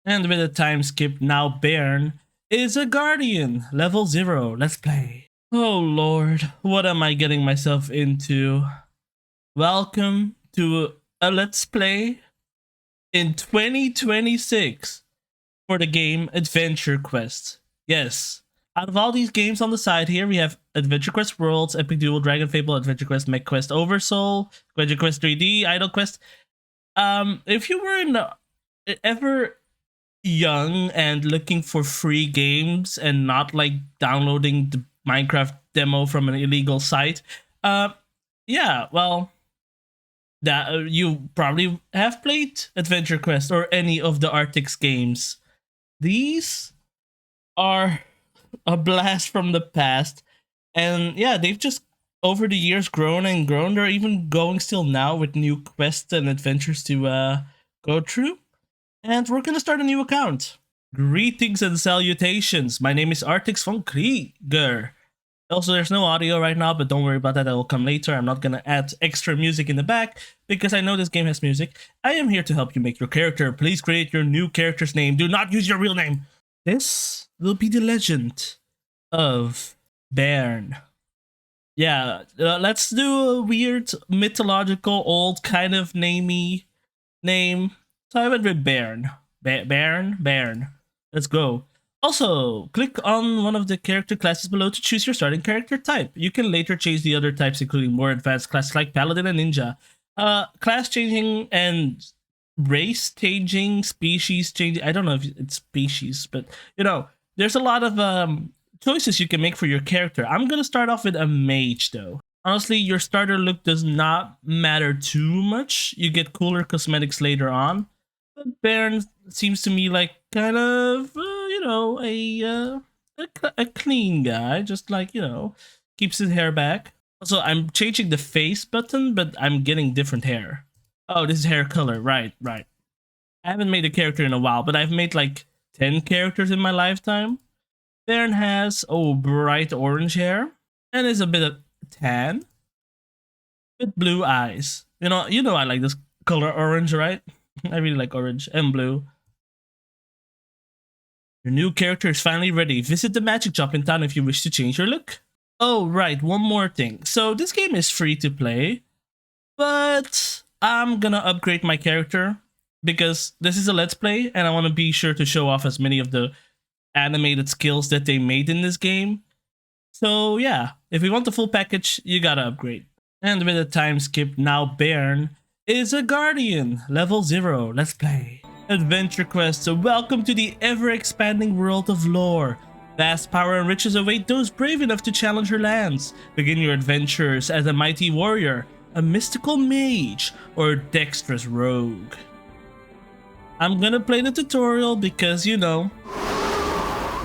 And with a time skip, now Bairn is a guardian, level 0. Let's play. Oh lord, what am I getting myself into? Welcome to a Let's Play in 2026 for the game Adventurequest. Yes, out of all these games on the side here, we have Adventurequest Worlds, Epic Duel, Dragon Fable, Adventurequest, MechQuest Oversoul, Adventurequest 3D, IdleQuest. If you were ever young and looking for free games and not like downloading the Minecraft demo from an illegal site, yeah, well, that you probably have played Adventurequest or any of the Arctic's games. These are a blast from the past, and yeah, they've just over the years grown and grown. They're even going still now with new quests and adventures to go through. And we're gonna start a new account. Greetings and salutations. My name is Artix von Krieger. Also, there's no audio right now, but don't worry about that. That will come later. I'm not gonna add extra music in the back because I know this game has music. I am here to help you make your character. Please create your new character's name. Do not use your real name. This will be the legend of Bairn. Yeah, let's do a weird mythological old kind of namey name. So I went with Bairn. Bairn. Let's go. Also, click on one of the character classes below to choose your starting character type. You can later change the other types, including more advanced classes like Paladin and Ninja. Class changing and race changing, species changing. I don't know if it's species, but you know, there's a lot of choices you can make for your character. I'm gonna start off with a mage though. Honestly, your starter look does not matter too much. You get cooler cosmetics later on. But Bairn seems to me like kind of, you know, a clean guy. Just like, you know, keeps his hair back. Also, I'm changing the face button, but I'm getting different hair. Oh, this is hair color. Right. I haven't made a character in a while, but I've made like 10 characters in my lifetime. Bairn has, bright orange hair. And is a bit of tan. With blue eyes. You know I like this color orange, right? I really like orange and blue. Your new character is finally ready. Visit the magic shop in town if you wish to change your look. Oh, right, one more thing. So this game is free to play, but I'm gonna upgrade my character because this is a let's play and I want to be sure to show off as many of the animated skills that they made in this game. So yeah, if you want the full package, you gotta upgrade. And with a time skip, now Bairn is a guardian, level 0. Let's play. Adventurequest, so welcome to the ever-expanding world of lore. Vast power and riches await those brave enough to challenge her lands. Begin your adventures as a mighty warrior, a mystical mage, or a dexterous rogue. I'm gonna play the tutorial because, you know,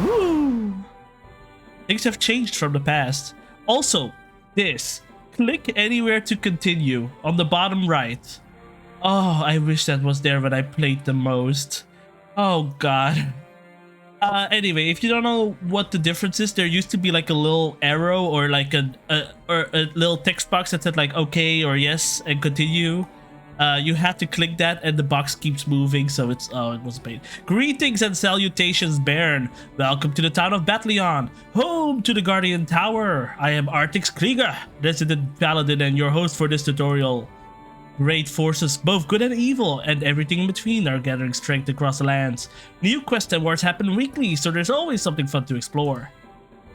woo! Things have changed from the past. Also, click anywhere to continue on the bottom right. Oh, I wish that was there when I played the most. Oh god. Anyway, if you don't know what the difference is, there used to be like a little arrow or like a little text box that said like okay or yes and continue. You have to click that and the box keeps moving, so it was a pain. Greetings and salutations, Bairn. Welcome to the town of Battleon, home to the Guardian Tower. I am Artix Krieger, resident paladin and your host for this tutorial. Great forces, both good and evil, and everything in between are gathering strength across the lands. New quests and wars happen weekly, so there's always something fun to explore.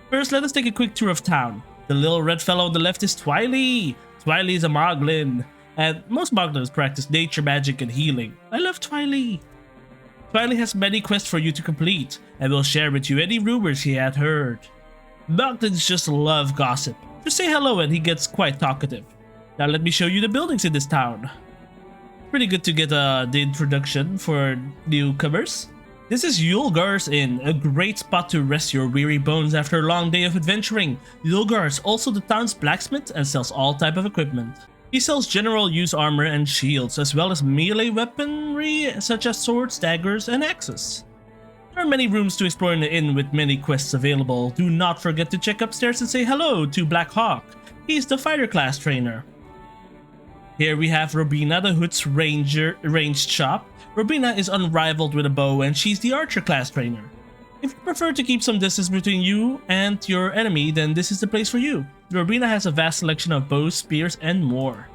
First, let us take a quick tour of town. The little red fellow on the left is Twily. Twily is a Moglin. And most Moglins practice nature magic and healing. I love Twily. Twily has many quests for you to complete, and will share with you any rumors he had heard. Moglins just love gossip. Just say hello and he gets quite talkative. Now let me show you the buildings in this town. Pretty good to get the introduction for newcomers. This is Yulgar's Inn, a great spot to rest your weary bones after a long day of adventuring. Yulgar is also the town's blacksmith and sells all type of equipment. He sells general use armor and shields, as well as melee weaponry such as swords, daggers, and axes. There are many rooms to explore in the inn with many quests available. Do not forget to check upstairs and say hello to Black Hawk. He's the fighter class trainer. Here we have Robina, the Hood's ranged shop. Robina is unrivaled with a bow and she's the archer class trainer. If you prefer to keep some distance between you and your enemy, then this is the place for you. Robina has a vast selection of bows, spears, and more.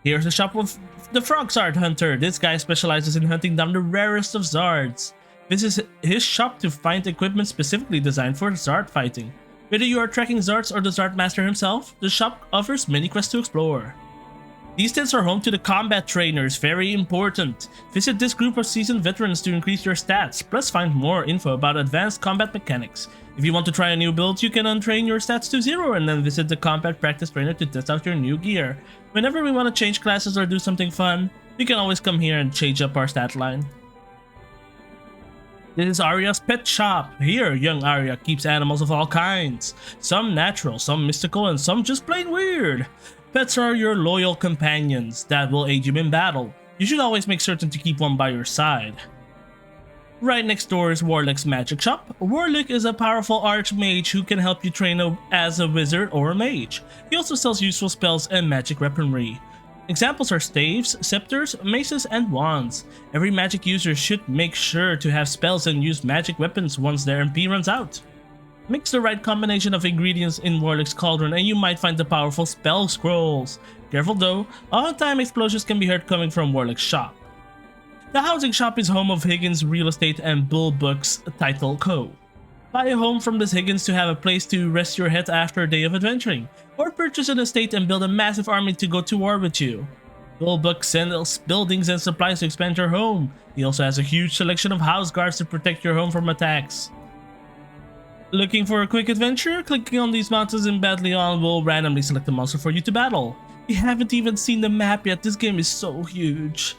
Here's the shop of the Frog Zard Hunter. This guy specializes in hunting down the rarest of zards. This is his shop to find equipment specifically designed for zard fighting. Whether you are tracking zards or the zard master himself, the shop offers many quests to explore. These tents are home to the combat trainers, very important. Visit this group of seasoned veterans to increase your stats, plus find more info about advanced combat mechanics. If you want to try a new build, you can untrain your stats to 0 and then visit the combat practice trainer to test out your new gear. Whenever we want to change classes or do something fun, we can always come here and change up our stat line. This is Arya's pet shop. Here, young Arya keeps animals of all kinds. Some natural, some mystical, and some just plain weird. Pets are your loyal companions that will aid you in battle. You should always make certain to keep one by your side. Right next door is Warlick's magic shop. Warlick is a powerful archmage who can help you train as a wizard or a mage. He also sells useful spells and magic weaponry. Examples are staves, scepters, maces, and wands. Every magic user should make sure to have spells and use magic weapons once their MP runs out. Mix the right combination of ingredients in Warlick's cauldron and you might find the powerful spell scrolls. Careful though, all-time explosions can be heard coming from Warlick's shop. The housing shop is home of Higgins Real Estate and Bull Books Title Co. Buy a home from this Higgins to have a place to rest your head after a day of adventuring, or purchase an estate and build a massive army to go to war with you. Bull Books sells buildings and supplies to expand your home. He also has a huge selection of house guards to protect your home from attacks. Looking for a quick adventure? Clicking on these mountains in Badleon will randomly select a monster for you to battle. You haven't even seen the map yet, this game is so huge.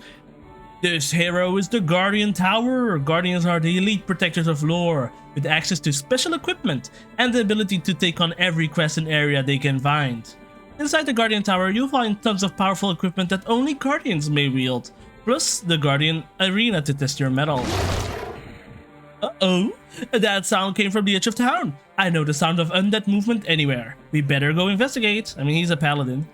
This hero is the Guardian Tower. Guardians are the elite protectors of lore, with access to special equipment and the ability to take on every quest and area they can find. Inside the Guardian Tower, you'll find tons of powerful equipment that only Guardians may wield, plus the Guardian Arena to test your mettle. Uh-oh, that sound came from the edge of town. I know the sound of undead movement anywhere. We better go investigate. I mean, he's a paladin.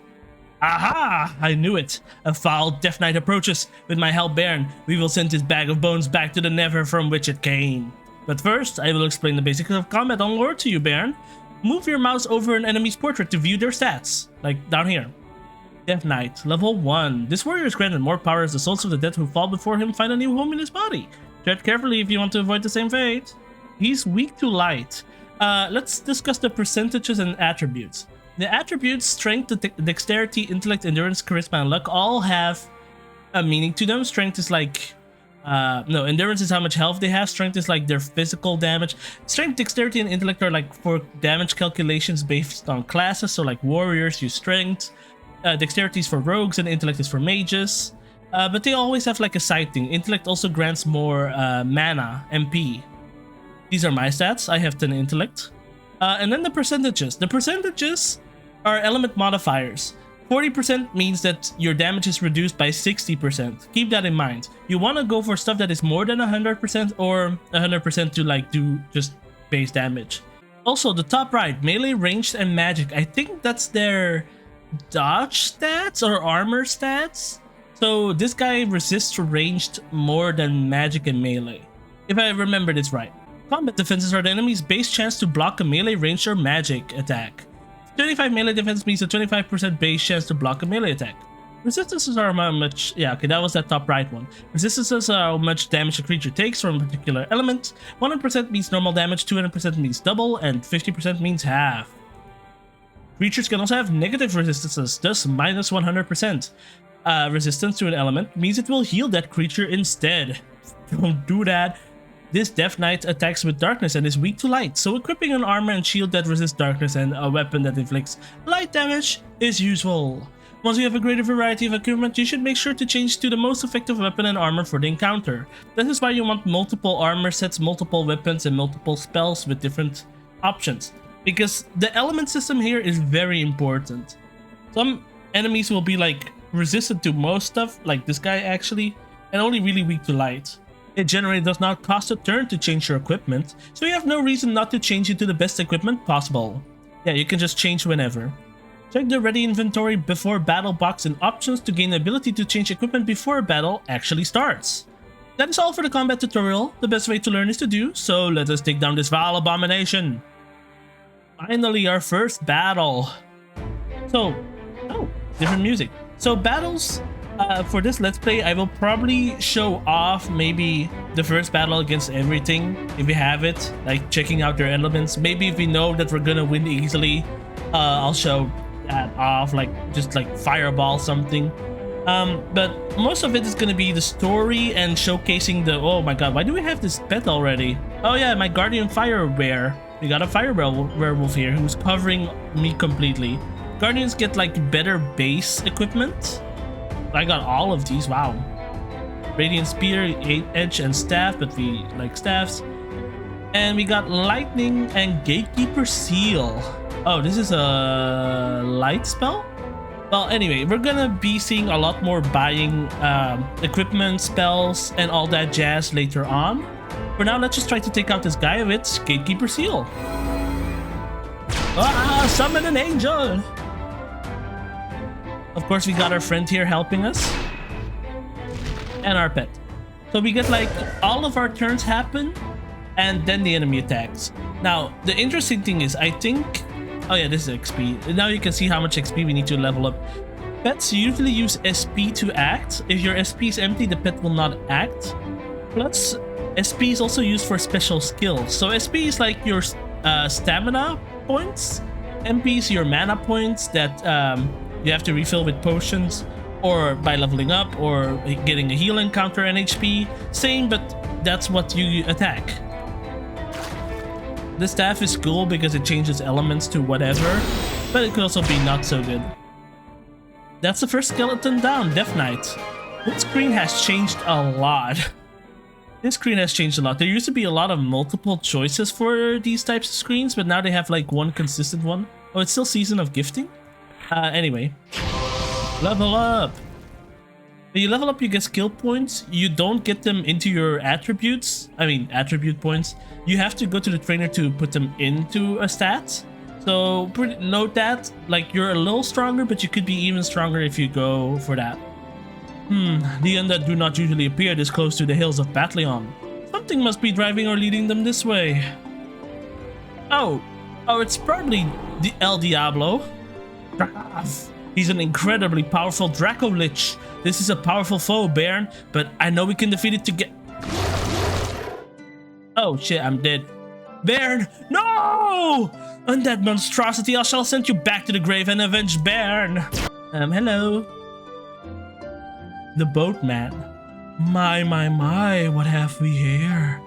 Aha! I knew it. A foul Death Knight approaches. With my help, Baron, we will send his bag of bones back to the Nether from which it came. But first, I will explain the basics of combat on lore to you, Baron. Move your mouse over an enemy's portrait to view their stats. Like down here. Death Knight, level 1. This warrior is granted more power as the souls of the dead who fall before him find a new home in his body. Tread carefully if you want to avoid the same fate. He's weak to light. Let's discuss the percentages and attributes. The attributes, strength, dexterity, intellect, endurance, charisma, and luck all have a meaning to them. Strength is like... no, endurance is how much health they have. Strength is like their physical damage. Strength, dexterity, and intellect are like for damage calculations based on classes. So like warriors use strength. Dexterity is for rogues and intellect is for mages. But they always have like a side thing. Intellect also grants more mana, MP. These are my stats. I have 10 intellect. And then the percentages. The percentages are element modifiers. 40% means that your damage is reduced by 60%. Keep that in mind. You want to go for stuff that is more than 100% or 100% to like do just base damage. Also, the top right, melee, ranged, and magic. I think that's their dodge stats or armor stats. So this guy resists ranged more than magic and melee, if I remember this right. Combat defenses are the enemy's base chance to block a melee, ranged, or magic attack. 25 melee defense means a 25% base chance to block a melee attack. Resistances are how much... yeah, okay, that was that top right one. Resistances are how much damage a creature takes from a particular element. 100% means normal damage, 200% means double, and 50% means half. Creatures can also have negative resistances, thus minus 100%. Resistance to an element means it will heal that creature instead. Don't do that. This Death Knight attacks with darkness and is weak to light, so equipping an armor and shield that resists darkness and a weapon that inflicts light damage is useful. Once you have a greater variety of equipment, you should make sure to change to the most effective weapon and armor for the encounter. That is why you want multiple armor sets, multiple weapons, and multiple spells with different options. Because the element system here is very important. Some enemies will be like resistant to most stuff, like this guy actually, and only really weak to light. It generally does not cost a turn to change your equipment, so you have no reason not to change it to the best equipment possible. Yeah, you can just change whenever. Check the ready inventory before battle box and options to gain the ability to change equipment before a battle actually starts. That is all for the combat tutorial. The best way to learn is to do, so let us take down this vile abomination. Finally, our first battle. So, different music. So battles, for this Let's Play, I will probably show off maybe the first battle against everything, if we have it, like checking out their elements. Maybe if we know that we're gonna win easily, I'll show that off, like just like fireball something. But most of it is gonna be the story and showcasing the, oh my god, why do we have this pet already? Oh yeah, my guardian fire bear. We got a fire werewolf here who's covering me completely. Guardians get like better base equipment. I got all of these, wow. Radiant spear, 8 edge and staff, but we like staffs. And we got lightning and gatekeeper seal. Oh, this is a light spell? Well, anyway, we're gonna be seeing a lot more buying equipment, spells, and all that jazz later on. For now, let's just try to take out this guy with Gatekeeper Seal. Ah, summon an angel! Of course, we got our friend here helping us. And our pet. So we get like all of our turns happen, and then the enemy attacks. Now, the interesting thing is, I think... Oh yeah, this is XP. Now you can see how much XP we need to level up. Pets usually use SP to act. If your SP is empty, the pet will not act. Plus, SP is also used for special skills. So SP is like your stamina points. MP is your mana points that you have to refill with potions, or by leveling up, or getting a heal encounter and HP. Same, but that's what you attack. The staff is cool because it changes elements to whatever, but it could also be not so good. That's the first skeleton down, Death Knight. This screen has changed a lot. This screen has changed a lot. There used to be a lot of multiple choices for these types of screens, but now they have like one consistent one. Oh, it's still Season of Gifting? Anyway. Level up! When you level up, you get skill points. You don't get them into your attributes. I mean, attribute points. You have to go to the trainer to put them into a stat. So note that, like, you're a little stronger, but you could be even stronger if you go for that. The undead do not usually appear this close to the hills of Batleon. Something must be driving or leading them this way. Oh, it's probably the El Diablo. He's an incredibly powerful dracolich. This is a powerful foe, Baron, but I know we can defeat it together. Oh shit, I'm dead. Baron, no! Undead monstrosity, I shall send you back to the grave and avenge Baron. Hello. The boatman. My, what have we here?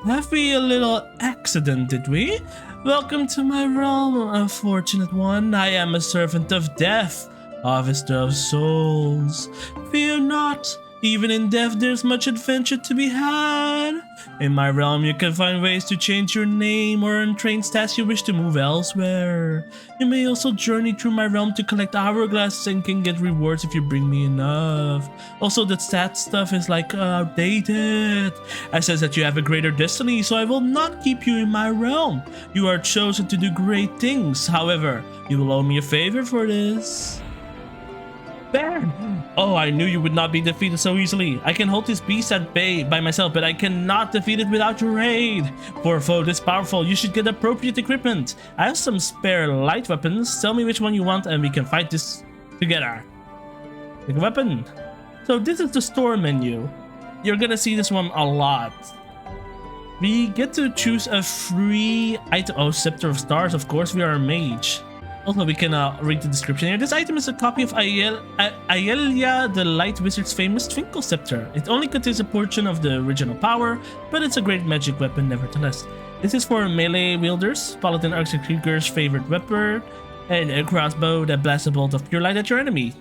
Have we a little accident, did we? Welcome to my realm, unfortunate one. I am a servant of death, harvester of souls. Fear not, even in death there's much adventure to be had. In my realm you can find ways to change your name or untrain stats you wish to move elsewhere. You may also journey through my realm to collect hourglasses and can get rewards if you bring me enough. Also, that stat stuff is like outdated. I says that you have a greater destiny, so I will not keep you in my realm. You are chosen to do great things. However, you will owe me a favor for this. Baron! Oh, I knew you would not be defeated so easily. I can hold this beast at bay by myself, but I cannot defeat it without your aid. For a foe this powerful, you should get appropriate equipment. I have some spare light weapons. Tell me which one you want and we can fight this together. Pick a weapon. So this is the store menu. You're gonna see this one a lot. We get to choose a free item. Oh, Scepter of Stars, of course, we are a mage. Also, we can read the description here. This item is a copy of Aelia, the Light Wizard's famous Twinkle Scepter. It only contains a portion of the original power, but it's a great magic weapon nevertheless. This is for melee wielders, Paladin Executor's favorite weapon, and a crossbow that blasts a bolt of pure light at your enemy.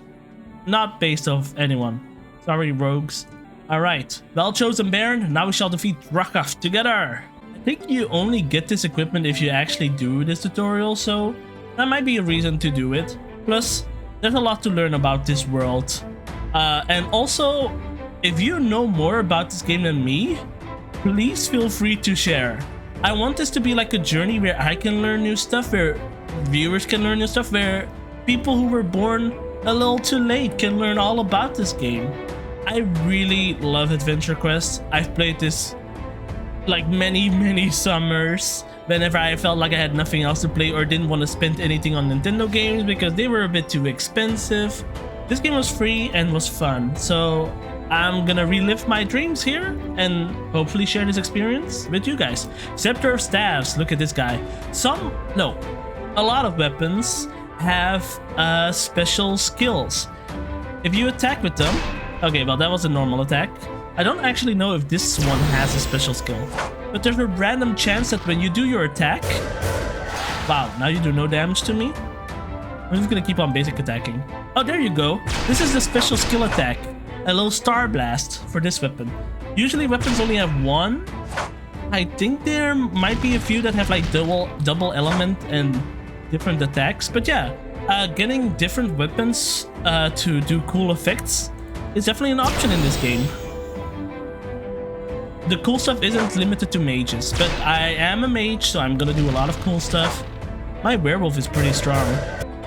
Not based off anyone. Sorry, rogues. Alright, well chosen, Baron. Now we shall defeat Rakaf together. I think you only get this equipment if you actually do this tutorial, so that might be a reason to do it. Plus, there's a lot to learn about this world. And also, if you know more about this game than me, please feel free to share. I want this to be like a journey where I can learn new stuff, where viewers can learn new stuff, where people who were born a little too late can learn all about this game. I really love Adventurequest. I've played this like many summers whenever I felt like I had nothing else to play or didn't want to spend anything on Nintendo games because they were a bit too expensive. This game was free and was fun, so I'm gonna relive my dreams here and hopefully share this experience with you guys. Scepter of Staves, look at this guy. A lot of weapons have special skills. If you attack with them, okay, well that was a normal attack. I don't actually know if this one has a special skill, but there's a random chance that when you do your attack, wow, now you do no damage to me. I'm just gonna keep on basic attacking. Oh, there you go. This is the special skill attack, a little star blast for this weapon. Usually weapons only have one. I think there might be a few that have like double element and different attacks, but yeah, getting different weapons to do cool effects is definitely an option in this game. The cool stuff isn't limited to mages, but I am a mage, so I'm gonna do a lot of cool stuff. My werewolf is pretty strong.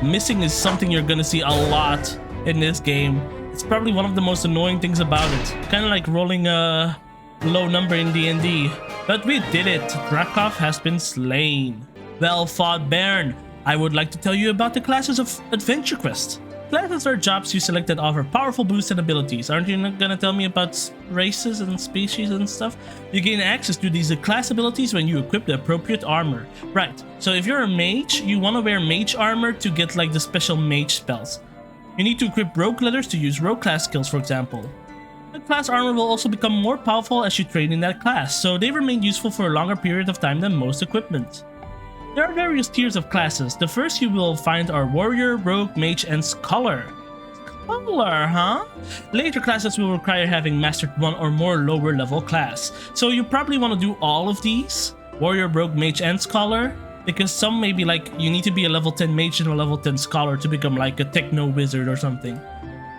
Missing is something you're gonna see a lot in this game. It's probably one of the most annoying things about it. Kind of like rolling a low number in D&D. But we did it. Drakov has been slain. Well fought, Bairn. I would like to tell you about the classes of Adventurequest. Classes are jobs you select that offer powerful boosts and abilities. Aren't you not gonna tell me about races and species and stuff? You gain access to these class abilities when you equip the appropriate armor. Right, so if you're a mage, you want to wear mage armor to get like the special mage spells. You need to equip rogue letters to use rogue class skills, for example. The class armor will also become more powerful as you train in that class, so they remain useful for a longer period of time than most equipment. There are various tiers of classes. The first you will find are Warrior, Rogue, Mage, and Scholar. Scholar, huh? Later classes will require having mastered one or more lower level class. So you probably want to do all of these, Warrior, Rogue, Mage, and Scholar, because some may be like, you need to be a level 10 Mage and a level 10 Scholar to become like a Techno Wizard or something.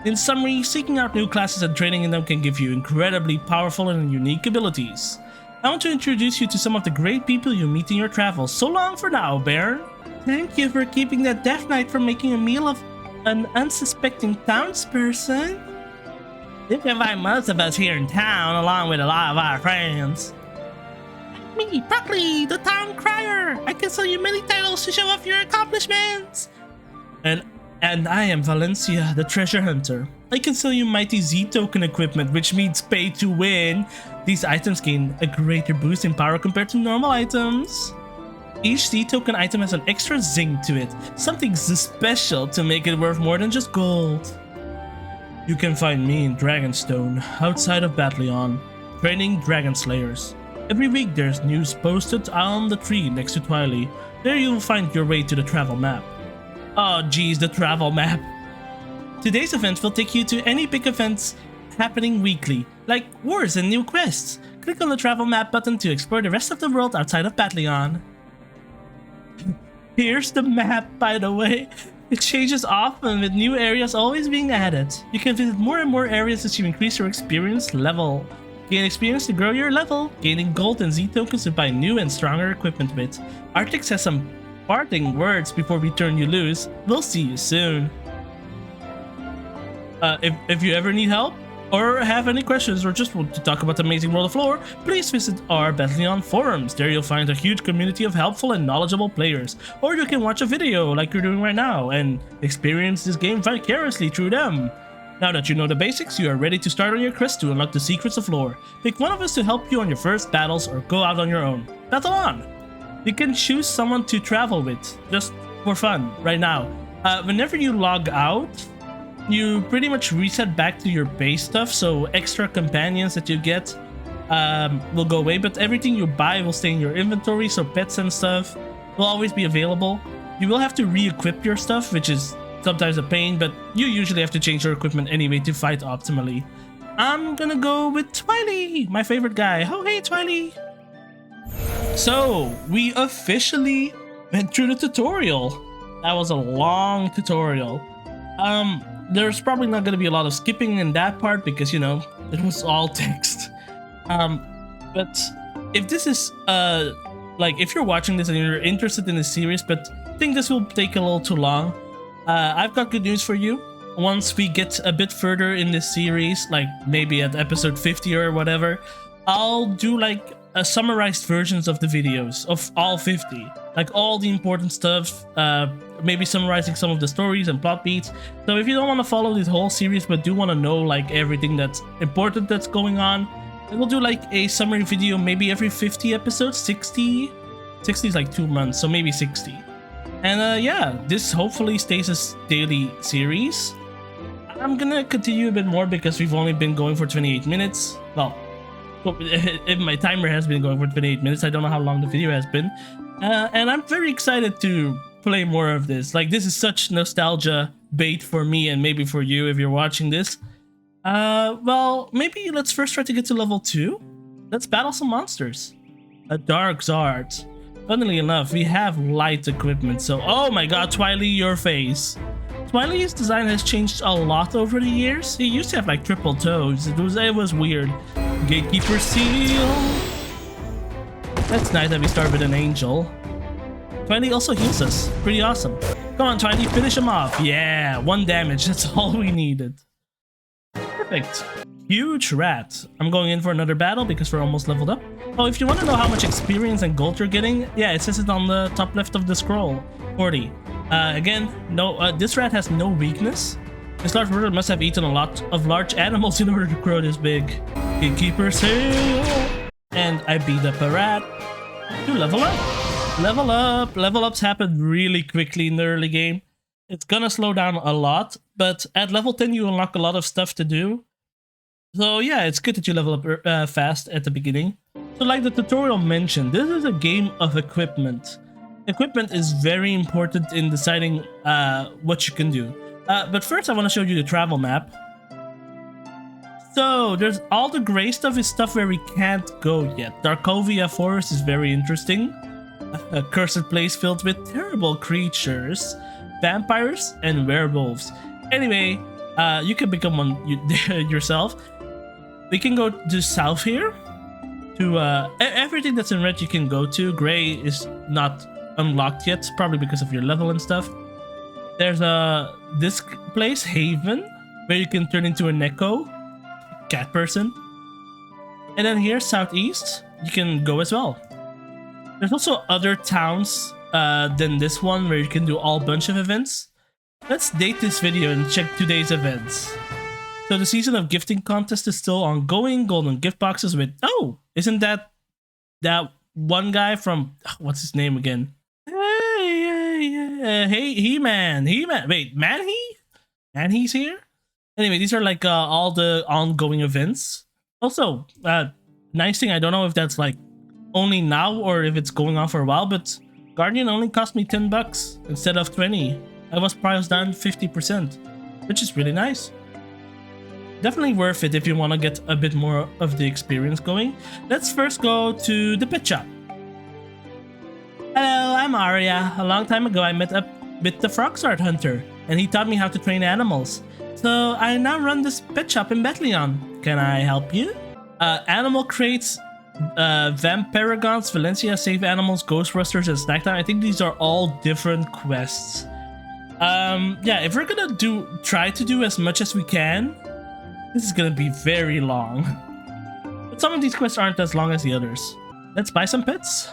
In summary, seeking out new classes and training in them can give you incredibly powerful and unique abilities. I want to introduce you to some of the great people you meet in your travels. So long for now, Baron. Thank you for keeping that Death Knight from making a meal of an unsuspecting townsperson. You can find most of us here in town, along with a lot of our friends. Me, Broccoli, the town crier. I can sell you many titles to show off your accomplishments. And I am Valencia, the treasure hunter. I can sell you mighty Z token equipment, which means pay to win. These items gain a greater boost in power compared to normal items. Each Z token item has an extra zing to it, something special to make it worth more than just gold. You can find me in Dragonstone, outside of Battleon, training Dragon Slayers. Every week there's news posted on the tree next to Twiley. There you'll find your way to the travel map. Oh geez, the travel map. Today's event will take you to any big events happening weekly, like wars and new quests. Click on the travel map button to explore the rest of the world outside of Battleon. Here's the map, by the way. It changes often with new areas always being added. You can visit more and more areas as you increase your experience level. Gain experience to grow your level, gaining gold and Z tokens to buy new and stronger equipment with. Artix has some parting words before we turn you loose. We'll see you soon. If you ever need help or have any questions or just want to talk about the amazing world of lore, please visit our Battleon forums. There you'll find a huge community of helpful and knowledgeable players. Or you can watch a video like you're doing right now and experience this game vicariously through them. Now that you know the basics, you are ready to start on your quest to unlock the secrets of lore. Pick one of us to help you on your first battles or go out on your own. Battle on! You can choose someone to travel with, just for fun, right now. Whenever you log out, you pretty much reset back to your base stuff, so extra companions that you get will go away, but everything you buy will stay in your inventory, so pets and stuff will always be available. You will have to re-equip your stuff, which is sometimes a pain, but you usually have to change your equipment anyway to fight optimally. I'm gonna go with Twiley, my favorite guy. Oh hey Twiley! So, we officially went through the tutorial. That was a long tutorial. There's probably not gonna be a lot of skipping in that part because, you know, it was all text. But if this is, like, if you're watching this and you're interested in the series but think this will take a little too long, I've got good news for you. Once we get a bit further in this series, like maybe at episode 50 or whatever, I'll do like a summarized versions of the videos of all 50, like all the important stuff, maybe summarizing some of the stories and plot beats. So if you don't want to follow this whole series but do want to know like everything that's important that's going on, we'll do like a summary video maybe every 50 episodes. 60 is like 2 months, so maybe 60. And yeah, this hopefully stays a daily series. I'm gonna continue a bit more because we've only been going for 28 minutes. Well, if my timer has been going for 28 minutes, I don't know how long the video has been. And I'm very excited to play more of this. Like, this is such nostalgia bait for me and maybe for you if you're watching this. Well, maybe let's first try to get to level 2. Let's battle some monsters. A dark zard. Funnily enough, we have light equipment, so oh my god, Twiley, your face. Twiley's design has changed a lot over the years. He used to have like triple toes. It was weird. Gatekeeper seal. That's nice that we start with an angel. Twiley also heals us. Pretty awesome. Come on, Twiley, finish him off. Yeah, 1 damage. That's all we needed. Perfect. Huge rat. I'm going in for another battle because we're almost leveled up. Oh, if you want to know how much experience and gold you're getting, yeah, it says it on the top left of the scroll. 40. Again, no. This rat has no weakness. This large bird must have eaten a lot of large animals in order to grow this big. Gatekeeper seal. And I beat up a rat to level up. Level up. Level ups happen really quickly in the early game. It's gonna slow down a lot, but at level 10 you unlock a lot of stuff to do. So yeah, it's good that you level up fast at the beginning. So like the tutorial mentioned, this is a game of equipment. Equipment is very important in deciding what you can do. But first I want to show you the travel map. So there's all the gray stuff is stuff where we can't go yet. Darkovia Forest is very interesting. A cursed place filled with terrible creatures, vampires and werewolves. Anyway, you can become one yourself. We can go to south here. To everything that's in red you can go to. Gray is not unlocked yet, probably because of your level and stuff. There's this place, Haven, where you can turn into a Neko, cat person. And then here, southeast, you can go as well. There's also other towns than this one where you can do all bunch of events. Let's date this video and check today's events. So the season of gifting contest is still ongoing. Golden gift boxes with... Oh! Isn't that one guy from... What's his name again? Hey, He-Man. Wait, Man-He? Man-He's here? Anyway, these are like all the ongoing events. Also, nice thing, I don't know if that's like only now or if it's going on for a while, but Guardian only cost me 10 bucks instead of 20. I was priced down 50%, which is really nice. Definitely worth it if you want to get a bit more of the experience going. Let's first go to the pet shop. Hello, I'm Arya. A long time ago I met up with the frog zard hunter and he taught me how to train animals. So I now run this pet shop in Bethlehem. Can I help you? Animal crates, Vamparagons, Valencia, Save Animals, Ghost Rusters, and Snack Time. I think these are all different quests. Yeah, if we're gonna try to do as much as we can, this is gonna be very long. But some of these quests aren't as long as the others. Let's buy some pets.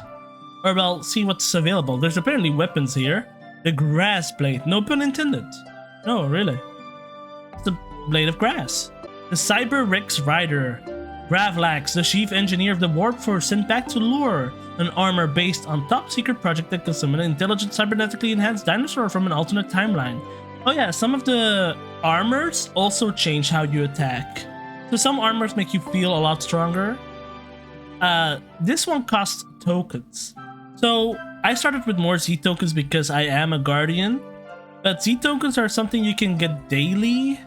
Or well, see what's available. There's apparently weapons here. The grass blade, no pun intended. No, really. It's the blade of grass. The Cyber Rex Rider. Gravlax, the chief engineer of the Warp Force, sent back to Lure, an armor based on top secret project that can summon an intelligent cybernetically enhanced dinosaur from an alternate timeline. Oh yeah, some of the armors also change how you attack. So some armors make you feel a lot stronger. This one costs tokens. So I started with more Z tokens because I am a guardian. But Z tokens are something you can get daily.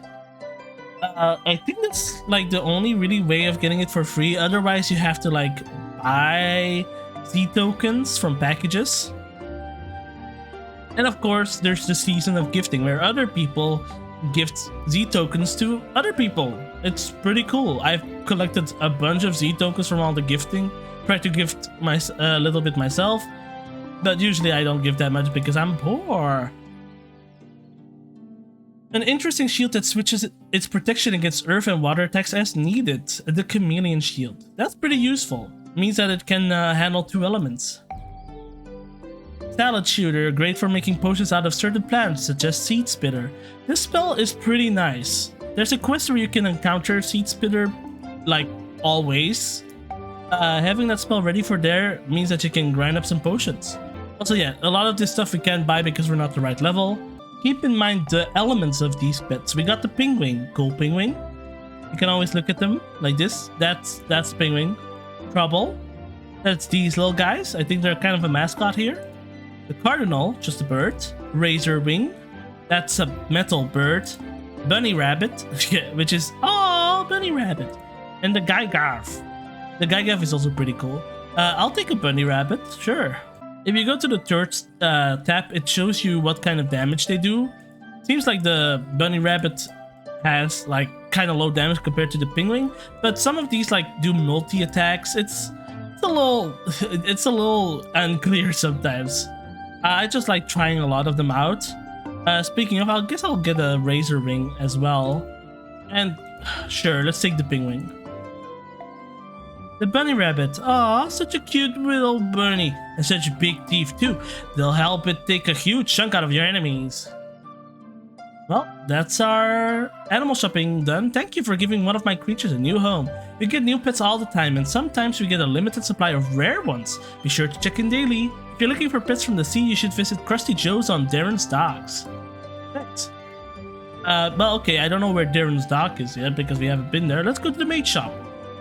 I think that's like the only really way of getting it for free. Otherwise you have to like buy Z tokens from packages. And of course there's the season of gifting where other people gift Z tokens to other people. It's pretty cool. I've collected a bunch of Z tokens from all the gifting. Try to gift a little bit myself, but usually I don't give that much because I'm poor. An interesting shield that switches its protection against earth and water attacks as needed. The Chameleon Shield. That's pretty useful. It means that it can handle 2 elements. Salad Shooter, great for making potions out of certain plants, such as Seed Spitter. This spell is pretty nice. There's a quest where you can encounter Seed Spitter, like, always. Having that spell ready for there means that you can grind up some potions. Also, yeah, a lot of this stuff we can't buy because we're not the right level. Keep in mind the elements of these pets. We got the Penguin, Gold Penguin. You can always look at them like this. That's Penguin. Trouble. That's these little guys. I think they're kind of a mascot here. The Cardinal, just a bird. Razor Wing. That's a metal bird. Bunny Rabbit, which is, oh, Bunny Rabbit. And the Gygav. The Gygav is also pretty cool. I'll take a Bunny Rabbit, sure. If you go to the third tab, it shows you what kind of damage they do. Seems like the Bunny Rabbit has like kind of low damage compared to the Penguin, but some of these like do multi attacks. It's a little unclear sometimes. I just like trying a lot of them out. Speaking of, I guess I'll get a Razor Wing as well. And sure, let's take the Penguin. The Bunny Rabbit. Aw, such a cute little bunny. And such big teeth too. They'll help it take a huge chunk out of your enemies. Well, that's our animal shopping done. Thank you for giving one of my creatures a new home. We get new pets all the time, and sometimes we get a limited supply of rare ones. Be sure to check in daily. If you're looking for pets from the sea, you should visit Krusty Joe's on Darren's Docks. Thanks. Well, okay, I don't know where Darren's Dock is yet because we haven't been there. Let's go to the mage shop.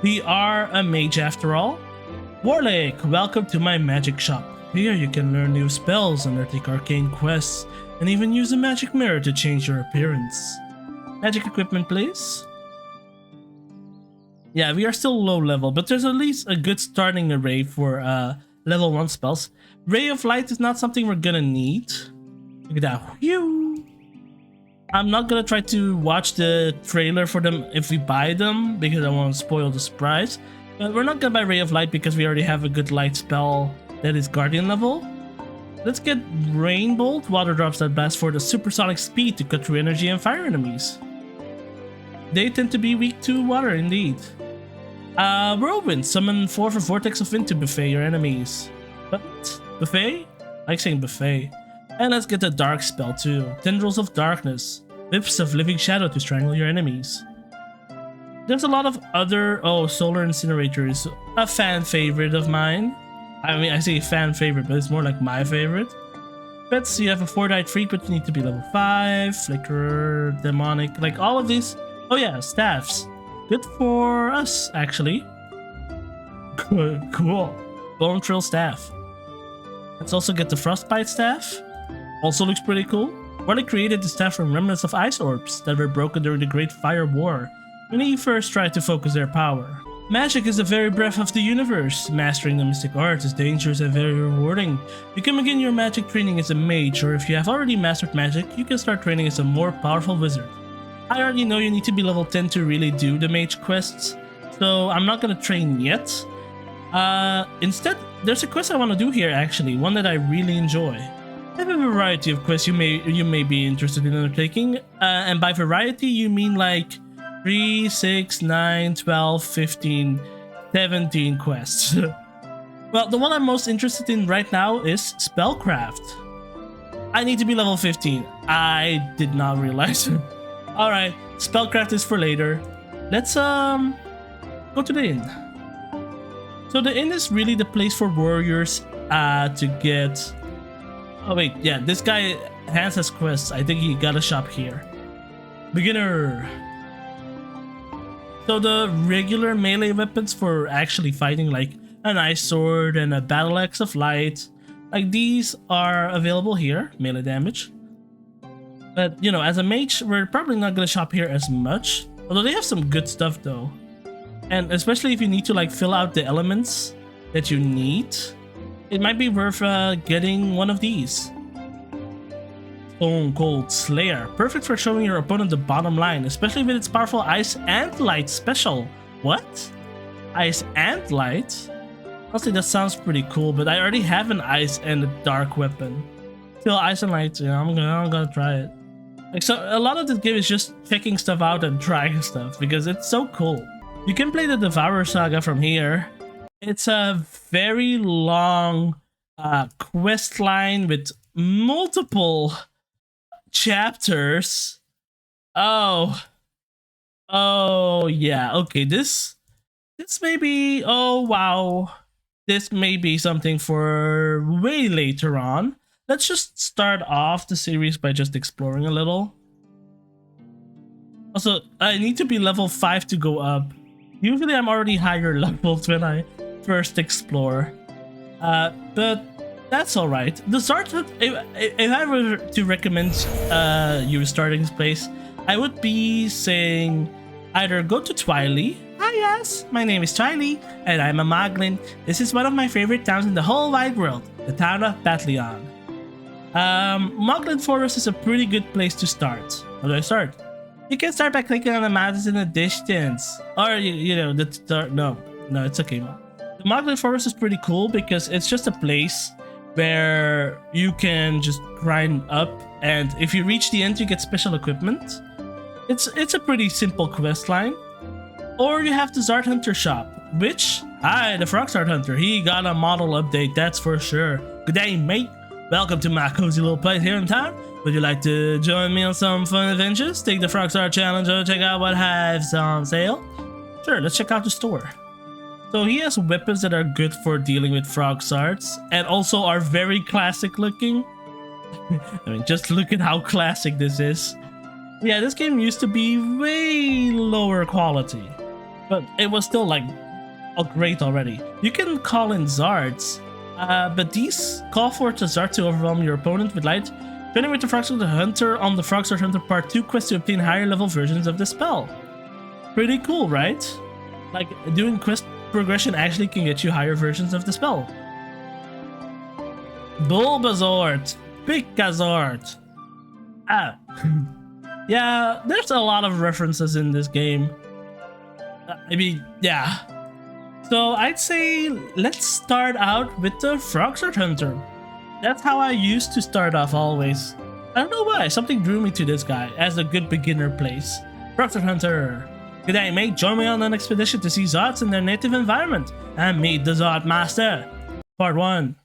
We are a mage after all. Warlake, welcome to my magic shop. Here you can learn new spells, undertake arcane quests, and even use a magic mirror to change your appearance. Magic equipment, please. Yeah, we are still low level, but there's at least a good starting array for level 1 spells. Ray of Light is not something we're gonna need. Look at that. Phew. I'm not gonna try to watch the trailer for them if we buy them because I want to spoil the surprise. But we're not gonna buy Ray of Light because we already have a good light spell that is Guardian level. Let's get Rainbolt, water drops that blast for the supersonic speed to cut through energy and fire enemies. They tend to be weak to water indeed. Whirlwind, summon 4 for Vortex of Wind to buffet your enemies. What? Buffet? I like saying buffet. And let's get the dark spell too. Tendrils of Darkness. Whips of Living Shadow to strangle your enemies. There's a lot of other... Oh, Solar Incinerator is a fan favorite of mine. I mean, I say fan favorite, but it's more like my favorite. Pets, you have a 4-die freak, but you need to be level 5. Flicker, Demonic, like all of these. Oh yeah, staffs. Good for us, actually. Cool. Bone Trill Staff. Let's also get the Frostbite Staff. Also looks pretty cool. Warley created the staff from remnants of ice orbs that were broken during the Great Fire War, when he first tried to focus their power. Magic is the very breath of the universe. Mastering the mystic arts is dangerous and very rewarding. You can begin your magic training as a mage, or if you have already mastered magic, you can start training as a more powerful wizard. I already know you need to be level 10 to really do the mage quests, so I'm not gonna train yet. Instead, there's a quest I want to do here actually, one that I really enjoy. I have a variety of quests you may be interested in undertaking, and by variety you mean like 3, 6, 9, 12, 15, 17 quests. Well, the one I'm most interested in right now is Spellcraft. I need to be level 15. I did not realize. Alright, Spellcraft is for later. Let's go to the inn. So the inn is really the place for warriors to get... Oh wait, yeah, this guy has quests. I think he got a shop here. Beginner. So the regular melee weapons for actually fighting, like an ice sword and a battle axe of light, like these are available here, melee damage. But you know, as a mage, we're probably not gonna shop here as much. Although they have some good stuff though. And especially if you need to like fill out the elements that you need, it might be worth getting one of these. Stone Cold Slayer. Perfect for showing your opponent the bottom line, especially with its powerful Ice and Light special. What? Ice and Light? Honestly, that sounds pretty cool, but I already have an Ice and a Dark weapon. Still, Ice and Light, yeah, I'm gonna try it. Like, so a lot of this game is just checking stuff out and trying stuff because it's so cool. You can play the Devourer Saga from here. It's a very long quest line with multiple chapters. Oh yeah, okay, this may be, oh wow, this may be something for way later on. Let's just start off the series by just exploring a little. Also, I need to be level 5 to go up. Usually I'm already higher levels when I first explore. But that's alright. The Zard, if I were to recommend you starting this place, I would be saying either go to Twiley. Hi yes, my name is Twiley, and I'm a Moglin. This is one of my favorite towns in the whole wide world, the town of Battleon. Moglin Forest is a pretty good place to start. How do I start? You can start by clicking on the mountains in the distance. Or, you know, no, it's okay. The Moglin Forest is pretty cool because it's just a place where you can just grind up, and if you reach the end, you get special equipment. It's a pretty simple quest line. Or you have the Zard Hunter shop, which, hi, the Frog Zard Hunter, he got a model update, that's for sure. Good day, mate. Welcome to my cozy little place here in town. Would you like to join me on some fun adventures? Take the Frog Zard challenge or check out what has on sale? Sure, let's check out the store. So he has weapons that are good for dealing with Frog Zards and also are very classic looking. I mean, just look at how classic this is. Yeah, this game used to be way lower quality, but it was still like great already. You can call in Zards, but these call for the Zard to overwhelm your opponent with light. Training with the Frog Zard Hunter on the Frog Zard Hunter Part 2 quest to obtain higher level versions of the spell. Pretty cool, right? Like, doing quest progression actually can get you higher versions of the spell. Bulbasaur, Picazort. Ah. Yeah, there's a lot of references in this game. I mean, yeah. So I'd say let's start out with the Frog Zard Hunter. That's how I used to start off always. I don't know why, something drew me to this guy as a good beginner place. Frog Zard Hunter. Good day, mate. Join me on an expedition to see Zards in their native environment and meet the Zard Master. Part 1.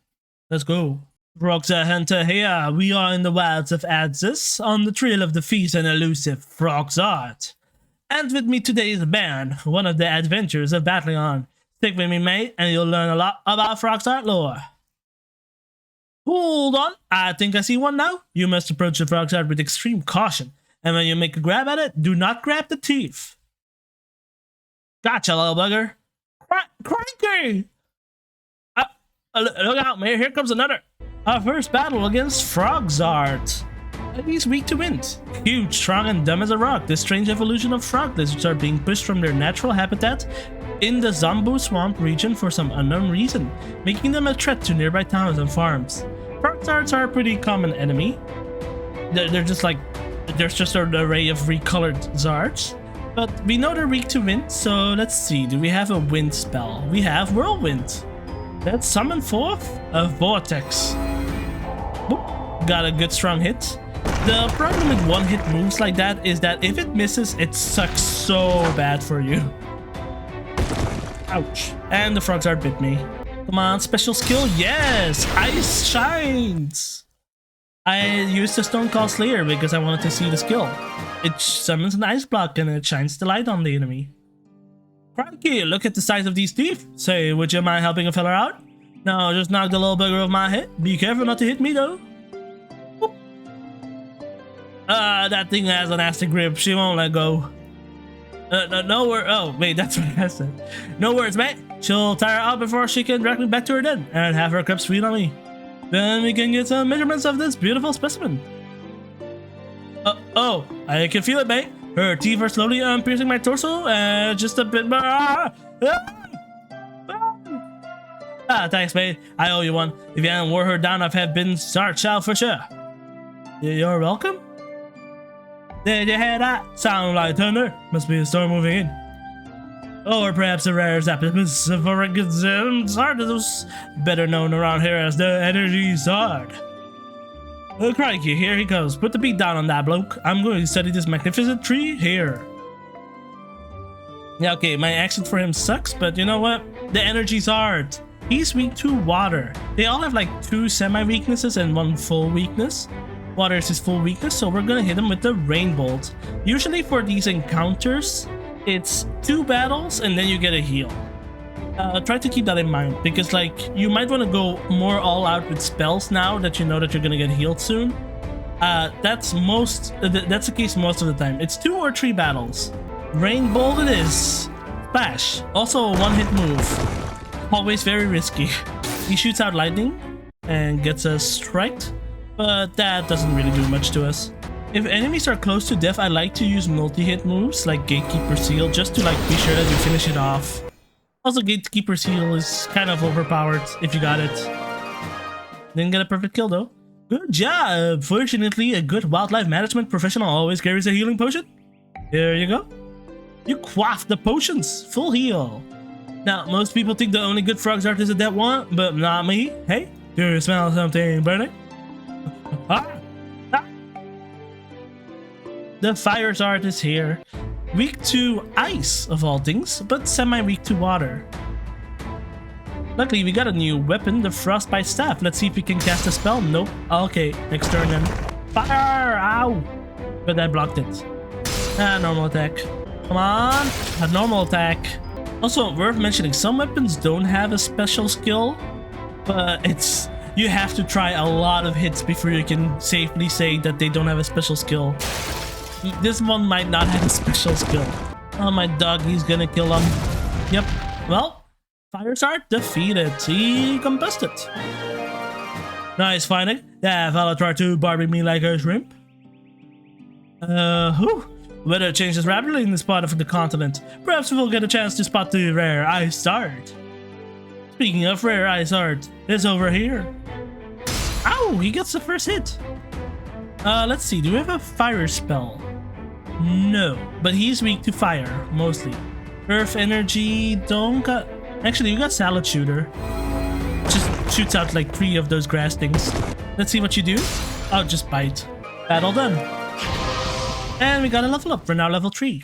Let's go. Frog Zard Hunter here. We are in the wilds of Adzis on the trail of the fierce and elusive Frog Zard. And with me today is Baron, one of the adventurers of Battleon. Stick with me, mate, and you'll learn a lot about Frog Zard lore. Hold on, I think I see one now. You must approach the Frog Zard with extreme caution, and when you make a grab at it, do not grab the teeth. Gotcha, little bugger. Cranky! Look out, man, here comes another. Our first battle against Frog Zard. He's weak to wind. Huge, strong, and dumb as a rock. This strange evolution of frog lizards are being pushed from their natural habitat in the Zombo Swamp region for some unknown reason, making them a threat to nearby towns and farms. Frog Zards are a pretty common enemy. They're just like, there's just an array of recolored Zards. But we know they're weak to wind, so let's see. Do we have a wind spell? We have Whirlwind. Let's summon forth a Vortex. Boop. Got a good strong hit. The problem with one-hit moves like that is that if it misses, it sucks so bad for you. Ouch. And the Frog Zard bit me. Come on, special skill. Yes! Ice shines! I used the Stone Call Slayer because I wanted to see the skill. It summons an ice block and it shines the light on the enemy. Cranky, look at the size of these teeth. Say, would you mind helping a fella out? No, just knock the little bugger off my head. Be careful not to hit me though. That thing has a nasty grip. She won't let go. No words. Oh, wait, that's what I said. No words, mate. She'll tire out before she can direct me back to her den and have her cup sweet on me. Then we can get some measurements of this beautiful specimen. Oh, I can feel it, mate. Her teeth are slowly piercing my torso and just a bit more. Thanks, mate. I owe you one. If you hadn't wore her down, I've had been start child for sure. You're welcome. Did you hear that? Sound like thunder. Must be a storm moving in. Or perhaps a rare Zapdos of Zardos, better known around here as the Energy Zard. Oh, crikey, here he goes. Put the beat down on that bloke. I'm going to study this magnificent tree here. Yeah, okay, my accent for him sucks, but you know what? The energy's hard. He's weak to water. They all have like 2 semi-weaknesses and 1 full weakness. Water is his full weakness, so we're gonna hit him with the rain bolt. Usually for these encounters, it's 2 battles and then you get a heal. Try to keep that in mind, because like you might want to go more all out with spells now that you know that you're gonna get healed soon. That's the case most of the time. It's 2 or 3 battles. Rain bolt it is. Splash. Also a 1-hit move. Always very risky. He shoots out lightning and gets us striked, but that doesn't really do much to us. If enemies are close to death, I like to use multi-hit moves like Gatekeeper Seal just to like be sure that you finish it off. Also, Gatekeeper Seal is kind of overpowered if you got it. Didn't get a perfect kill though. Good job! Fortunately, a good wildlife management professional always carries a healing potion. There you go. You quaffed the potions. Full heal. Now, most people think the only good frog zard is a dead one, but not me. Hey, do you smell something burning? The fire zard is here. Weak to ice, of all things, but semi-weak to water. Luckily, we got a new weapon, the Frostbite Staff. Let's see if we can cast a spell. Nope. Okay, next turn then. Fire! Ow! But I blocked it. Normal attack. Come on! A normal attack. Also, worth mentioning, some weapons don't have a special skill, but you have to try a lot of hits before you can safely say that they don't have a special skill. This one might not have a special skill. Oh, my doggy's gonna kill him. Yep. Well, fire zard defeated. He combusted. Nice fighting. That fella tried to barbie me like a shrimp. Weather changes rapidly in this part of the continent. Perhaps we'll get a chance to spot the rare ice zard. Speaking of rare ice zard, it's over here. Ow! He gets the first hit. Let's see. Do we have a fire spell? No, but he's weak to fire, mostly. Earth energy, don't got... Actually, you got Salad Shooter. Just shoots out like 3 of those grass things. Let's see what you do. Oh, just bite. Battle done. And we got a level up. We're now level 3.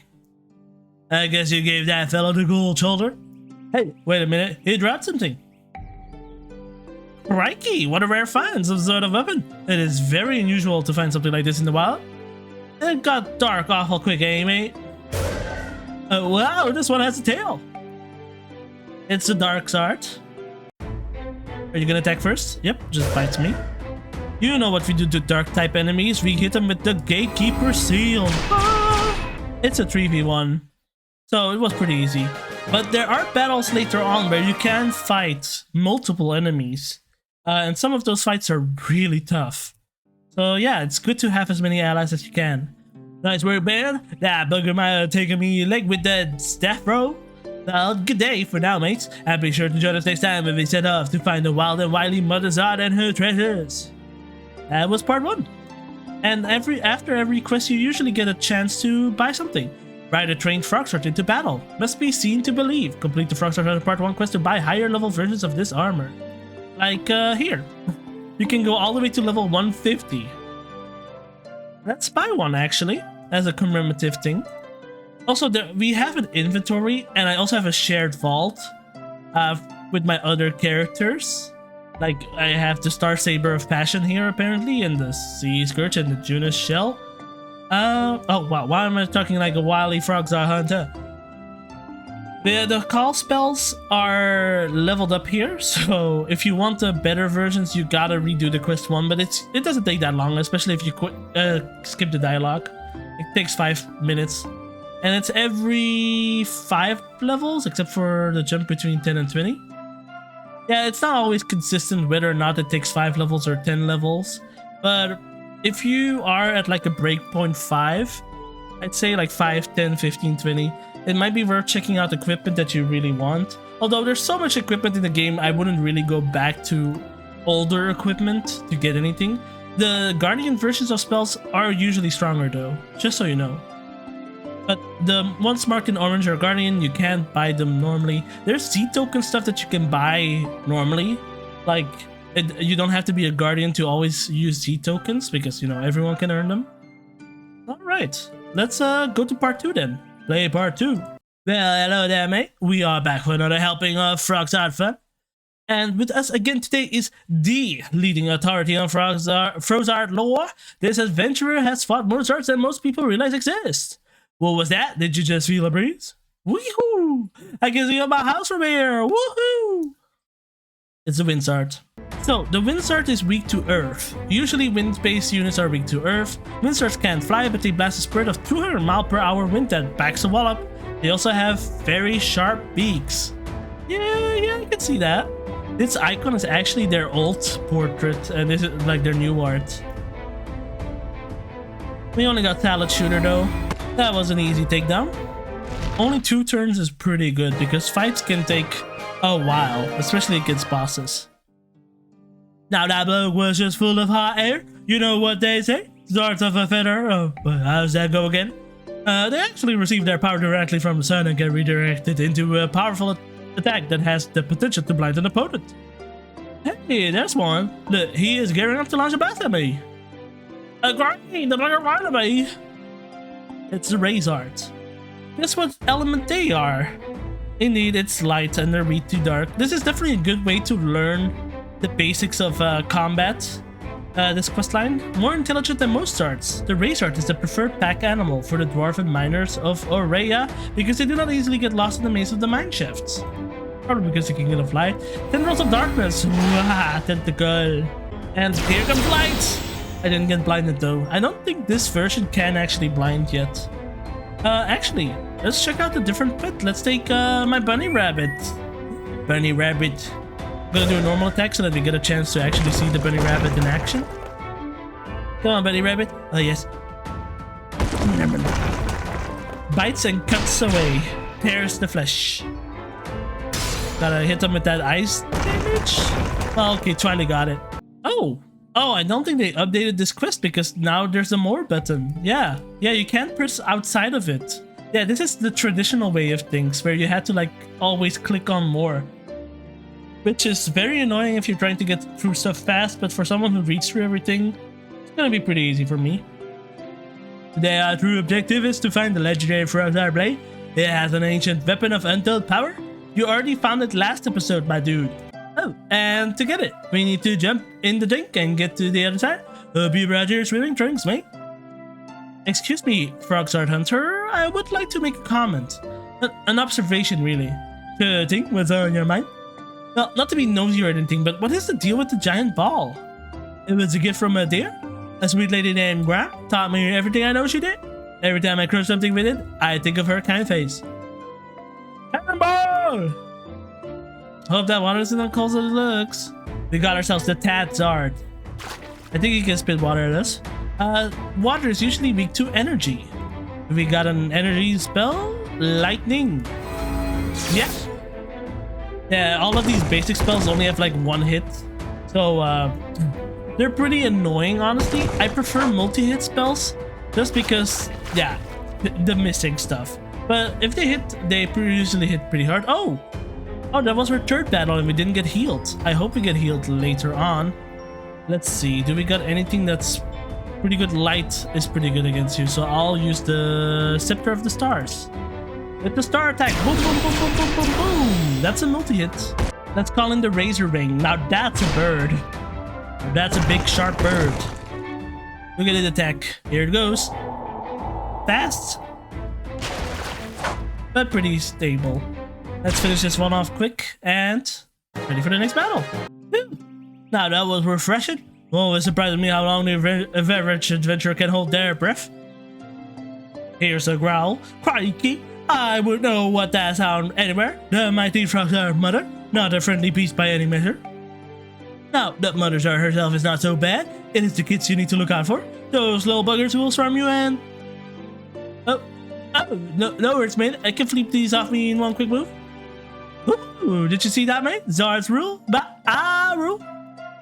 I guess you gave that fellow the gold shoulder. Hey, wait a minute. He dropped something. Crikey, what a rare find, some sort of weapon. It is very unusual to find something like this in the wild. It got dark awful quick, eh, mate? Wow, this one has a tail. It's a dark zard. Are you gonna attack first? Yep, just bites me. You know what we do to dark type enemies. We hit them with the Gatekeeper Seal. Ah! It's a 3v1. So it was pretty easy. But there are battles later on where you can fight multiple enemies. And some of those fights are really tough. So yeah, it's good to have as many allies as you can. Nice work, man. That bugger might have taken me leg with that staff, bro. Well, good day for now, mates. And be sure to join us next time when we set off to find the wild and wily Mother Zard and her treasures. That was part 1. And after every quest, you usually get a chance to buy something. Ride a trained frog zard into battle. Must be seen to believe. Complete the frog zard part 1 quest to buy higher level versions of this armor. Like here. You can go all the way to level 150. Let's buy one actually, as a commemorative thing. Also, we have an inventory, and I also have a shared vault with my other characters. Like, I have the Star Saber of Passion here, apparently, and the Sea Scourge and the Junus Shell. Oh wow, why am I talking like a wily frog zard hunter? The call spells are leveled up here, so if you want the better versions, you gotta redo the quest 1, but it doesn't take that long, especially if you skip the dialogue. It takes 5 minutes. And it's every 5 levels, except for the jump between 10 and 20. Yeah, it's not always consistent whether or not it takes 5 levels or 10 levels, but if you are at like a breakpoint 5, I'd say like 5, 10, 15, 20, it might be worth checking out equipment that you really want. Although there's so much equipment in the game, I wouldn't really go back to older equipment to get anything. The Guardian versions of spells are usually stronger though, just so you know. But the ones marked in orange or Guardian, you can't buy them normally. There's Z token stuff that you can buy normally, like You don't have to be a guardian to always use Z tokens because, you know, everyone can earn them. All right, let's go to part 2 then. Play part 2. Well, hello there, mate. We are back for another helping of Frogzard fun. And with us again today is the leading authority on Frogzard lore. This adventurer has fought more zards than most people realize exist. What was that? Did you just feel a breeze? Woohoo! I can see my house from here! Woohoo! It's the wind zard. So, the wind zard is weak to earth. Usually wind-based units are weak to earth. Wind zards can't fly, but they blast a spurt of 200 mph wind that backs a wall up. They also have very sharp beaks. Yeah, I can see that. This icon is actually their old portrait, and this is like their new art. We only got talent shooter though. That was an easy takedown. Only 2 turns is pretty good because fights can take a while, especially against bosses. Now that bloke was just full of hot air. You know what they say? Zards of a feather. Oh, but how's that go again? They actually receive their power directly from the sun and get redirected into a powerful attack that has the potential to blind an opponent. Hey, there's one. Look, he is gearing up to launch a blast at me. Great, the bigger part of me. It's the Ray Zards. Guess what element they are? Indeed, it's light and they're weak to dark. This is definitely a good way to learn the basics of combat. This questline, more intelligent than most zards. The Ray Zard is the preferred pack animal for the dwarven miners of Aurea because they do not easily get lost in the maze of the mine shafts. Probably because they can get a fly. Tendrils of darkness. Wah, tentacle. And here comes light. I didn't get blinded though. I don't think this version can actually blind yet. Actually, let's check out the different pit. Let's take my bunny rabbit. Bunny rabbit. I'm gonna do a normal attack so that we get a chance to actually see the bunny rabbit in action. Come on, bunny rabbit. Oh, yes. Bites and cuts away. Tears the flesh. Gotta hit him with that ice damage. Oh, okay, finally got it. Oh, I don't think they updated this quest because now there's a more button. Yeah, you can't press outside of it. Yeah, this is the traditional way of things where you had to like always click on more. Which is very annoying if you're trying to get through stuff fast, but for someone who reads through everything, it's gonna be pretty easy for me. Today our true objective is to find the legendary Frogzard blade. It has an ancient weapon of untold power. You already found it last episode, my dude. Oh, and to get it, we need to jump in the drink and get to the other side. Hope you brought your swimming trunks, mate. Excuse me, Frogzard Hunter, I would like to make a comment. An observation, really. Think what's on your mind? Well, not to be nosy or anything, but what is the deal with the giant ball? It was a gift from a deer. A sweet lady named Gram taught me everything I know she did. Every time I crush something with it, I think of her kind face. Cannonball! Hope that water isn't as cold as it looks. We got ourselves the Tad Zard. I think you can spit water at us. Water is usually weak to energy. We got an energy spell? Lightning. Yeah. Yeah, all of these basic spells only have like 1 hit. So, they're pretty annoying, honestly. I prefer multi-hit spells just because, yeah, the missing stuff. But if they hit, they usually hit pretty hard. Oh, that was our 3rd battle and we didn't get healed. I hope we get healed later on. Let's see, do we got anything that's pretty good? Light is pretty good against you, so I'll use the Scepter of the Stars. With the star attack, boom, boom, boom, boom, boom, boom, boom. That's a multi-hit. Let's call in the Razor Ring. Now that's a bird. That's a big sharp bird. Look at it attack. Here it goes. Fast, but pretty stable. Let's finish this one off quick and ready for the next battle. Whew. Now that was refreshing. Always surprises me how long the average adventurer can hold their breath. Here's a growl. Crikey! I would know what that sound anywhere. The mighty Frogzard mother, not a friendly beast by any measure. Now, that Mother Zard herself is not so bad. It is the kids you need to look out for. Those little buggers who will swarm you and... Oh, no worries, mate. I can flip these off me in one quick move. Ooh, did you see that, mate? Zard's rule, rule.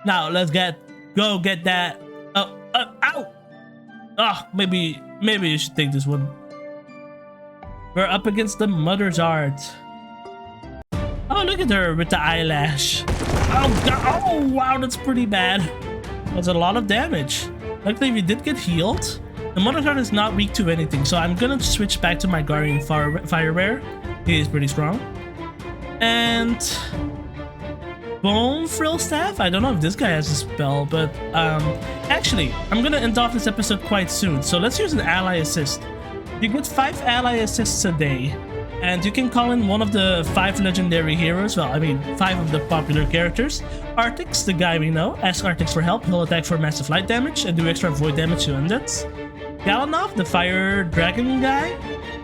Now, let's go get that. Ow! Ah, maybe you should take this one. We're up against the Mother Zard. Oh, look look at her with the eyelash. Oh, God. Oh, wow, that's pretty bad. That's a lot of damage. Luckily, we did get healed. The Mother Zard is not weak to anything, so I'm gonna switch back to my Guardian Fire Bear. He is pretty strong. And Bone Frill Staff? I don't know if this guy has a spell, but actually, I'm gonna end off this episode quite soon, so let's use an ally assist. You get 5 ally assists a day, and you can call in one of the 5 legendary heroes, well, I mean 5 of the popular characters. Artix, the guy we know, ask Artix for help. He'll attack for massive light damage and do extra void damage to undeads. Galanov, the fire dragon guy,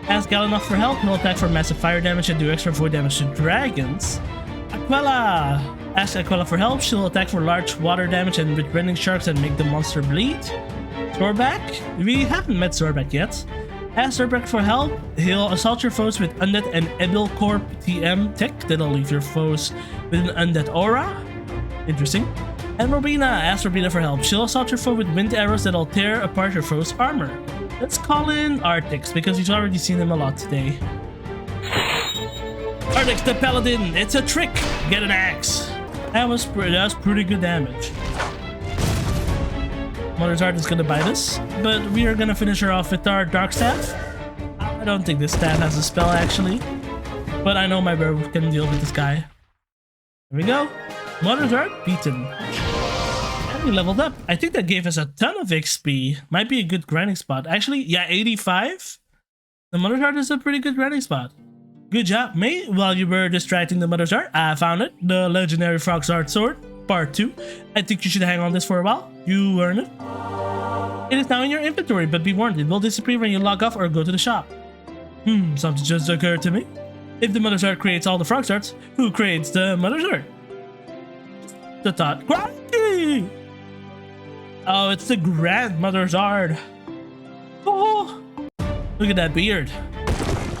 ask Galanov for help. He'll attack for massive fire damage and do extra void damage to dragons. Aquella, ask Aquella for help. She'll attack for large water damage and with rending sharks and make the monster bleed. Zorback, we haven't met Zorback yet. Ask Zorback for help. He'll assault your foes with undead and Evil Corp TM tech that'll leave your foes with an undead aura. Interesting. And Robina, ask Robina for help. She'll assault your foe with wind arrows that'll tear apart your foe's armor. Let's call in Artix because we've already seen him a lot today. Artix the Paladin, it's a trick. Get an axe. That was pretty good damage. Mother Zard is gonna buy this, but we are gonna finish her off with our Dark Staff. I don't think this staff has a spell actually, but I know my bear can deal with this guy. Here we go. Mother Zard beaten. And we leveled up. I think that gave us a ton of XP. Might be a good grinding spot. Actually, yeah, 85. The Mother Zard is a pretty good grinding spot. Good job, mate. While you were distracting the Mother Zard, I found it. The legendary Frog Zard Sword, part 2. I think you should hang on this for a while. You earned it. It is now in your inventory, but be warned, it will disappear when you log off or go to the shop. Something just occurred to me. If the Mother Zard creates all the Frog Zards, who creates the Mother Zard? The thought. Granky! Oh, it's the Grandmother Zard. Oh, look at that beard.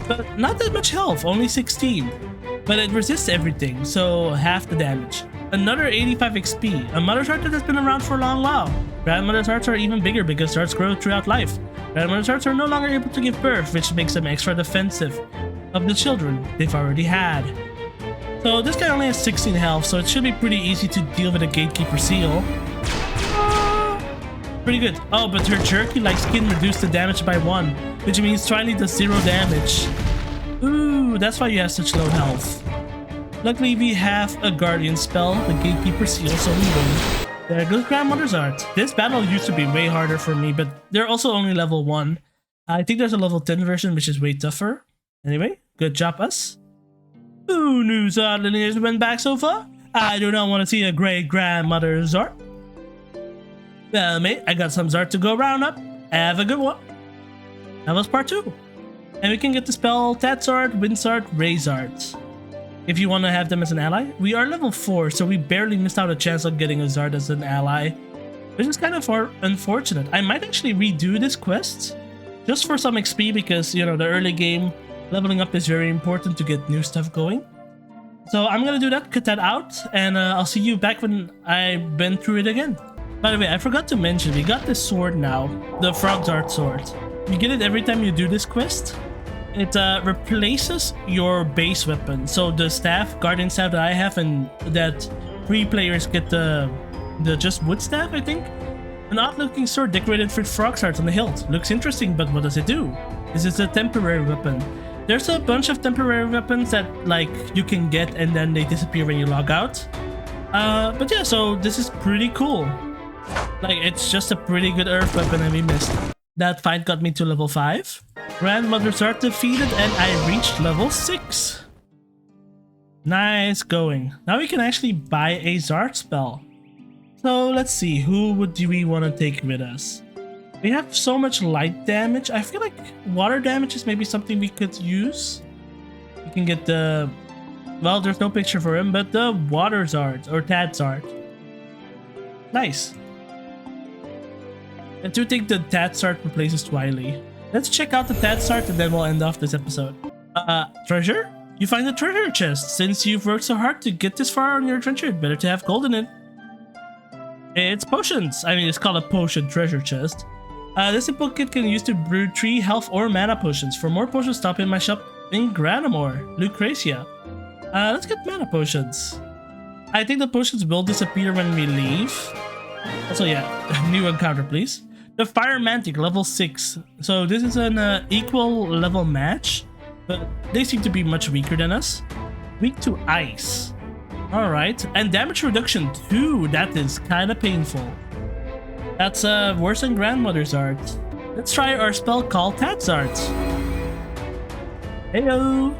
But not that much health, only 16. But it resists everything, so half the damage. Another 85 XP. A Mother Zard that has been around for a long while. Grandmother Zards are even bigger because Zards grow throughout life. Grandmother Zards are no longer able to give birth, which makes them extra defensive of the children they've already had. So this guy only has 16 health, so it should be pretty easy to deal with a Gatekeeper Seal. Pretty good. Oh, but her jerky-like skin reduced the damage by 1, which means Triley does 0 damage. Ooh, that's why you have such low health. Luckily, we have a Guardian spell, the Gatekeeper Seal, so we win. There goes Grandmother Zard. This battle used to be way harder for me, but they're also only level 1. I think there's a level 10 version, which is way tougher. Anyway, good job, us. Who knew Zard lineage went back so far? I do not want to see a great Grandmother Zard. Well, mate, I got some Zard to go round up. Have a good one. That was part 2. And we can get the spell Tat Zard, Wind Zard, Ray Zards. If you want to have them as an ally. We are level 4, so we barely missed out a chance on getting a Zard as an ally, which is kind of unfortunate. I might actually redo this quest just for some XP because, you know, the early game leveling up is very important to get new stuff going. So I'm gonna do that, cut that out, and I'll see you back when I've been through it again. By the way, I forgot to mention, we got this sword now, the Frog Zard Sword. You get it every time you do this quest. It replaces your base weapon. So the staff, Guardian Staff that I have, and that 3 players get the just wood staff, I think. An odd-looking sword decorated with frog zards on the hilt. Looks interesting, but what does it do? This is a temporary weapon. There's a bunch of temporary weapons that like you can get and then they disappear when you log out. But yeah, so this is pretty cool. Like, it's just a pretty good earth weapon and we missed. That fight got me to level 5. Grandmother Zard defeated and I reached level 6. Nice going. Now we can actually buy a Zard spell. So let's see, who would we want to take with us? We have so much light damage. I feel like water damage is maybe something we could use. We can get the... Well, there's no picture for him, but the Water Zard or Tad Zard. Nice. I do think the Tad Zard replaces Twiley. Let's check out the Tad Zard and then we'll end off this episode. Treasure? You find a treasure chest. Since you've worked so hard to get this far on your adventure, it's better to have gold in it. It's potions. I mean, it's called a potion treasure chest. This simple kit can use to brew 3 health or mana potions. For more potions, stop in my shop in Granamore, Lucretia. Let's get mana potions. I think the potions will disappear when we leave. Also, yeah, new encounter, please. The Fire Mantic, level 6. So this is an equal level match, but they seem to be much weaker than us. Weak to ice. Alright, and damage reduction too. That is kind of painful. That's worse than Grandmother's Art. Let's try our spell called Tatzart. Heyo!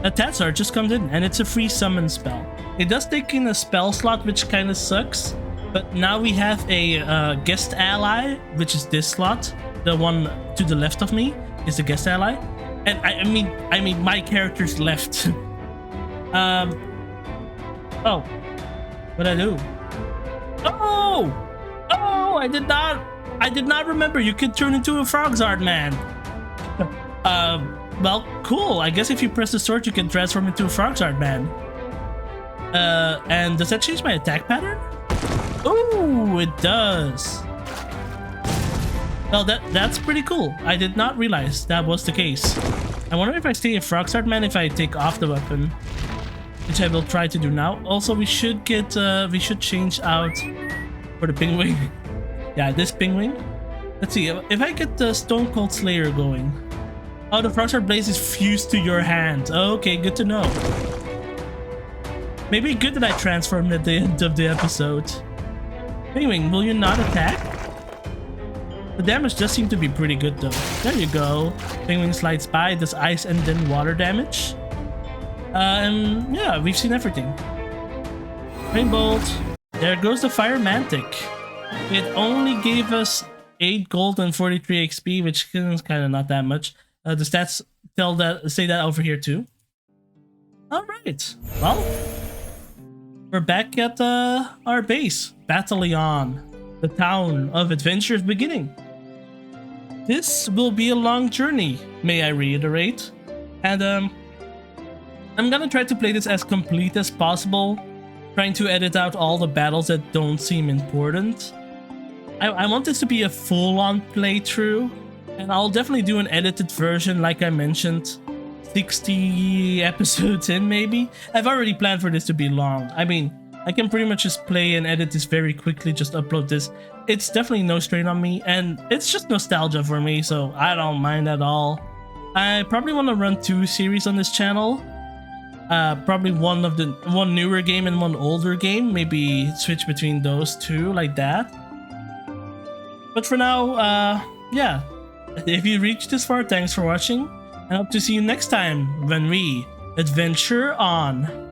A Tatzart just comes in, and it's a free summon spell. It does take in a spell slot, which kind of sucks. But now we have a guest ally, which is this slot. The one to the left of me is the guest ally, and I mean my character's left. Oh, what'd I do? Oh, I did not remember you could turn into a frog zard, man. Well, cool. I guess if you press the sword, you can transform into a frog zard, man. And does that change my attack pattern? Ooh, it does. Well, that's pretty cool. I did not realize that was the case. I wonder if I stay a frog zard, man, if I take off the weapon, which I will try to do now. Also, we should change out for the Pingwing. Yeah, this Pingwing. Let's see if I get the Stone Cold Slayer going. Oh, the Frog Zard Blaze is fused to your hand. Okay, good to know. Maybe good that I transformed at the end of the episode. Pingwing, will you not attack? The damage does seem to be pretty good though. There you go. Pingwing slides by, does ice and then water damage. And yeah, we've seen everything. Rainbolt. There goes the Fire Mantic. It only gave us 8 gold and 43 XP, which is kind of not that much. The stats say that over here too. Alright, well, we're back at our base, Battalion, the town of adventure's beginning. This will be a long journey, may I reiterate. And I'm gonna try to play this as complete as possible, trying to edit out all the battles that don't seem important. I want this to be a full-on playthrough, and I'll definitely do an edited version like I mentioned, 60 episodes in maybe. I've already planned for this to be long. I mean, I can pretty much just play and edit this very quickly, just upload this. It's definitely no strain on me, and it's just nostalgia for me, so I don't mind at all. I probably want to run 2 series on this channel. Probably one newer game and one older game. Maybe switch between those 2 like that. But for now, yeah. If you reached this far, thanks for watching. I hope to see you next time when we adventure on.